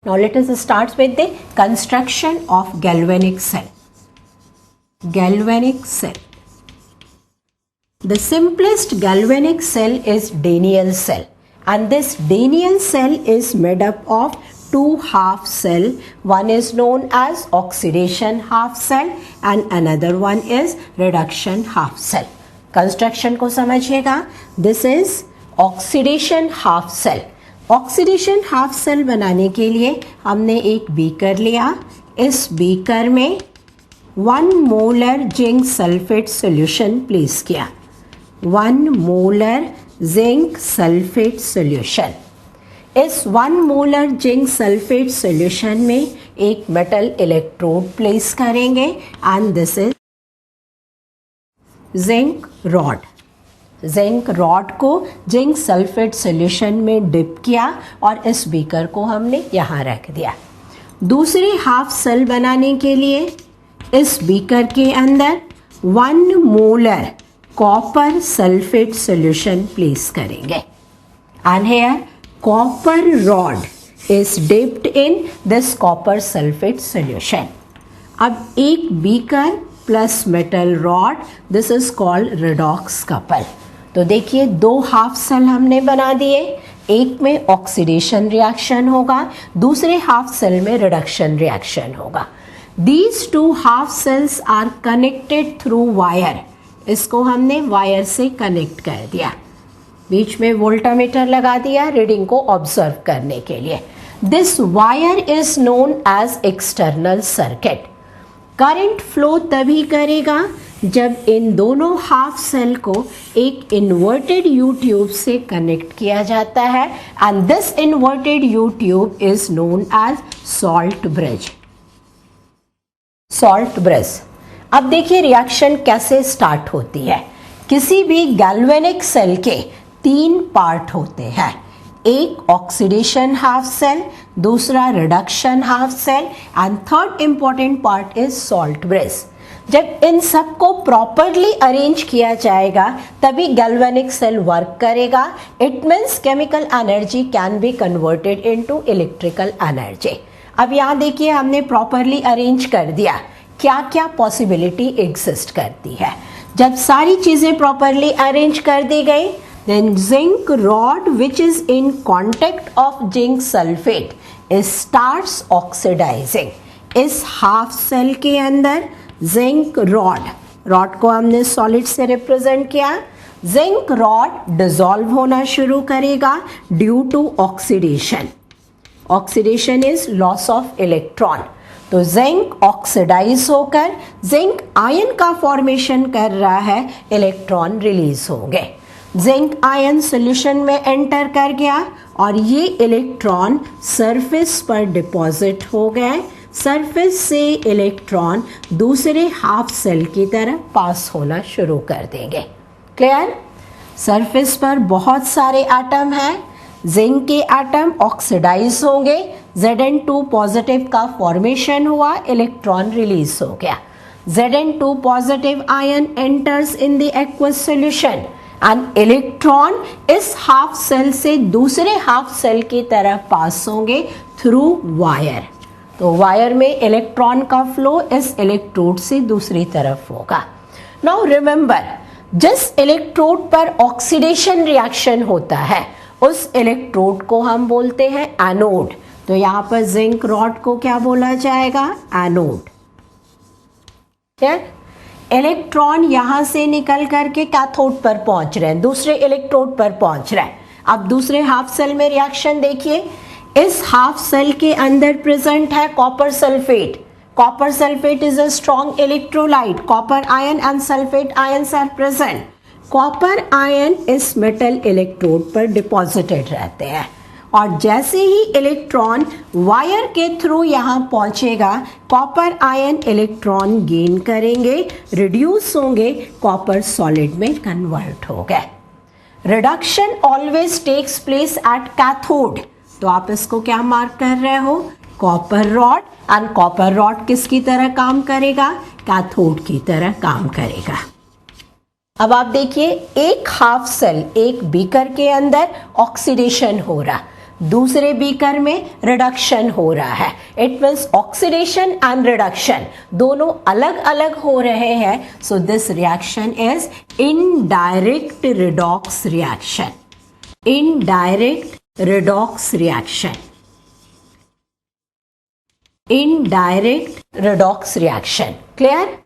Now let us start with the construction of galvanic cell. Galvanic cell. The simplest galvanic cell is Daniell cell, and this Daniell cell is made up of two half cell. One is known as oxidation half cell and another one is reduction half cell. Construction को समझिएगा. This is oxidation half cell. Oxidation half cell बनाने के लिए हमने एक beaker लिया. इस beaker में 1 molar zinc sulphate solution place किया. 1 मोलर जिंक सल्फेट सॉल्यूशन. इस 1 मोलर जिंक सल्फेट सॉल्यूशन में एक मेटल इलेक्ट्रोड प्लेस करेंगे and this is zinc rod. Zinc rod को जिंक सल्फेट सॉल्यूशन में डिप किया और इस बीकर को हमने यहाँ रख दिया. दूसरी हाफ सेल बनाने के लिए इस बीकर के अंदर 1 molar copper sulphate solution place करेंगे and here copper rod is dipped in this copper sulphate solution. अब एक beaker plus metal rod, this is called redox couple. तो देखिए दो हाफ सेल हमने बना दिए. एक में ऑक्सीडेशन रिएक्शन होगा, दूसरे हाफ सेल में रिडक्शन रिएक्शन होगा. These two half cells are connected through wire. इसको हमने वायर से कनेक्ट कर दिया. बीच में वोल्टामीटर लगा दिया रीडिंग को ऑब्जर्व करने के लिए. This wire is known as external circuit. Current flow तभी करेगा जब इन दोनों हाफ सेल को एक इन्वर्टेड यू ट्यूब से कनेक्ट किया जाता है and this inverted U tube is known as salt bridge. Salt bridge. अब देखिए रिएक्शन कैसे स्टार्ट होती है. किसी भी गैल्वेनिक सेल के 3 पार्ट होते हैं. एक ऑक्सीडेशन हाफ सेल, दूसरा reduction half cell and third important part is salt bridge. जब इन सब को प्रॉपरली अरेंज किया जाएगा तभी गैल्वेनिक सेल वर्क करेगा. It means chemical energy can be converted into electrical energy. अब यहाँ देखिए हमने प्रॉपरली अरेंज कर दिया. क्या क्या पॉसिबिलिटी एग्जिस्ट करती है. जब सारी चीजें प्रॉपरली अरेंज कर दी गई, then zinc rod which is in contact of zinc sulfate it starts oxidizing. इस हाफ सेल के अंदर जिंक रॉड को हमने सॉलिड से रिप्रेजेंट किया. जिंक रॉड डिसॉल्व होना शुरू करेगा due to oxidation. Oxidation is loss of electron. तो जिंक ऑक्सीडाइज होकर जिंक आयन का फॉर्मेशन कर रहा है, इलेक्ट्रॉन रिलीज होंगे. जिंक आयन सॉल्यूशन में एंटर कर गया और ये इलेक्ट्रॉन सरफेस पर डिपॉजिट हो गए. सरफेस से इलेक्ट्रॉन दूसरे हाफ सेल की तरफ पास होना शुरू कर देंगे. क्लियर. सरफेस पर बहुत सारे एटम हैं. जिंक के एटम ऑक्सीडाइज होंगे. Zn2 पॉजिटिव का फॉर्मेशन हुआ, इलेक्ट्रॉन रिलीज हो गया. Zn2 positive ion enters in the aqueous solution and electron इस हाफ सेल से दूसरे हाफ सेल की तरफ पास होंगे थ्रू वायर. तो वायर में इलेक्ट्रॉन का फ्लो इस इलेक्ट्रोड से दूसरी तरफ होगा. नाउ रिमेंबर, जिस इलेक्ट्रोड पर ऑक्सीडेशन रिएक्शन होता है उस इलेक्ट्रोड को हम बोलते हैं एनोड. तो यहाँ पर जिंक रॉड को क्या बोला जाएगा? एनोड. इलेक्ट्रॉन यहाँ से निकल करके कैथोड पर पहुंच रहे हैं, दूसरे इलेक्ट्रोड पर पहुंच रहे हैं. अब दूसरे हाफ सेल में रिएक्शन देखिए. इस हाफ सेल के अंदर प्रेजेंट है copper sulphate. Copper sulphate is a strong electrolyte. Copper ion and sulphate ions are present. Copper ion इस मेटल इलेक्ट्रोड पर डिपॉजिटेड रहते हैं और जैसे ही इलेक्ट्रॉन वायर के थ्रू यहाँ पहुंचेगा, कॉपर आयन इलेक्ट्रॉन गेन करेंगे, रिड्यूस होंगे, कॉपर सॉलिड में कन्वर्ट हो गए. Reduction always takes place at cathode. तो आप इसको क्या मार्क कर रहे हो? Copper rod. And copper rod किसकी तरह काम करेगा? कैथोड की तरह काम करेगा. अब आप देखिए एक हाफ सेल, एक बीकर के अंदर ऑक्सीडेशन हो रहा. दूसरे बीकर में रिडक्शन हो रहा है. It means oxidation and reduction दोनों अलग अलग हो रहे हैं. So this reaction is indirect redox reaction. Indirect redox reaction. Indirect redox reaction. Clear?